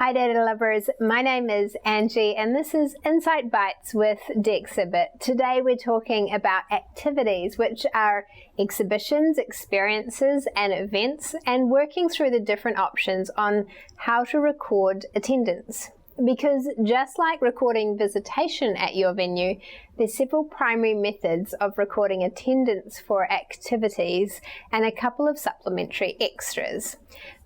Hi data lovers, my name is Angie and this is Insight Bites with Dexibit. Today we're talking about activities, which are exhibitions, experiences and events, and working through the different options on how to record attendance. Because just like recording visitation at your venue, there's several primary methods of recording attendance for activities and a couple of supplementary extras.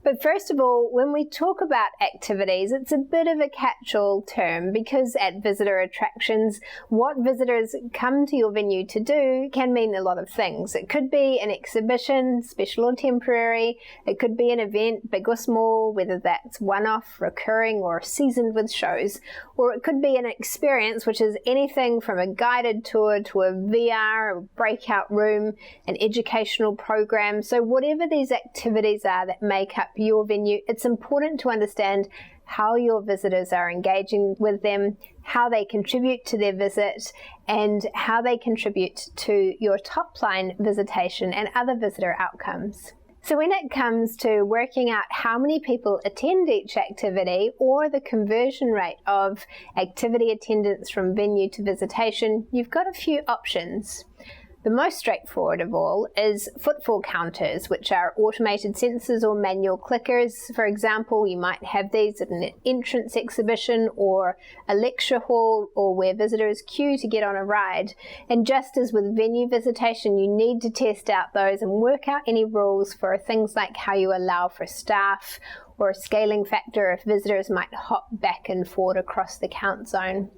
But first of all, when we talk about activities, it's a bit of a catch-all term because at visitor attractions, what visitors come to your venue to do can mean a lot of things. It could be an exhibition, special or temporary. It could be an event, big or small, whether that's one-off, recurring, or seasoned with shows. Or it could be an experience, which is anything from a guided tour to a VR, a breakout room, an educational program. So whatever these activities are that make up your venue, it's important to understand how your visitors are engaging with them, how they contribute to their visit, and how they contribute to your top line visitation and other visitor outcomes. So when it comes to working out how many people attend each activity or the conversion rate of activity attendance from venue to visitation, you've got a few options. The most straightforward of all is footfall counters, which are automated sensors or manual clickers. For example, you might have these at an entrance exhibition or a lecture hall or where visitors queue to get on a ride. And just as with venue visitation, you need to test out those and work out any rules for things like how you allow for staff or a scaling factor if visitors might hop back and forth across the count zone.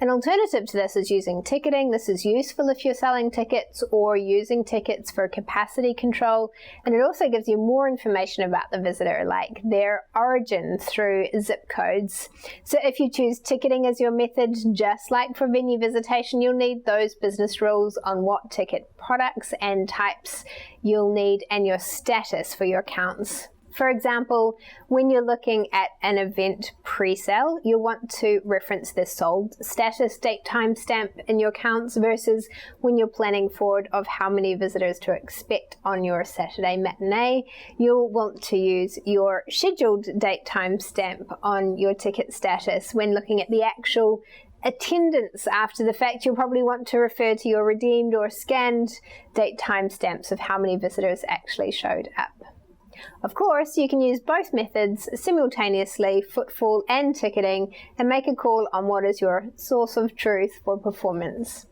An alternative to this is using ticketing. This is useful if you're selling tickets or using tickets for capacity control, and it also gives you more information about the visitor, like their origin through zip codes. So if you choose ticketing as your method, just like for venue visitation, you'll need those business rules on what ticket products and types you'll need and your status for your accounts. For example, when you're looking at an event pre-sale, you'll want to reference the sold status date timestamp in your counts versus when you're planning forward of how many visitors to expect on your Saturday matinee. You'll want to use your scheduled date timestamp on your ticket status when looking at the actual attendance after the fact. You'll probably want to refer to your redeemed or scanned date timestamps of how many visitors actually showed up. Of course, you can use both methods simultaneously, footfall and ticketing, and make a call on what is your source of truth for performance.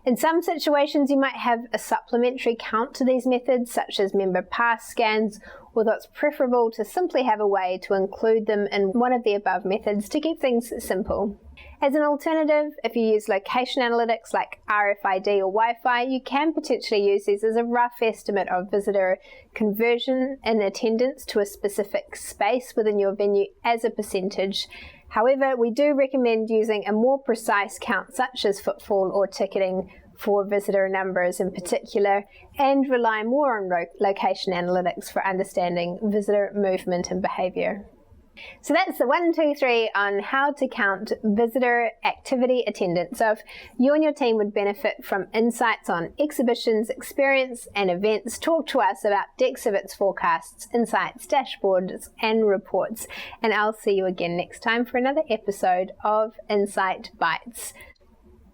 In some situations, you might have a supplementary count to these methods, such as member pass scans, although it's preferable to simply have a way to include them in one of the above methods to keep things simple. As an alternative, if you use location analytics like RFID or Wi-Fi, you can potentially use these as a rough estimate of visitor conversion in attendance to a specific space within your venue as a percentage. However, we do recommend using a more precise count such as footfall or ticketing for visitor numbers in particular, and rely more on location analytics for understanding visitor movement and behavior. So that's the 1, 2, 3 on how to count visitor activity attendance. So if you and your team would benefit from insights on exhibitions, experience and events, talk to us about Dexibit's forecasts, insights, dashboards and reports. And I'll see you again next time for another episode of Insight Bites.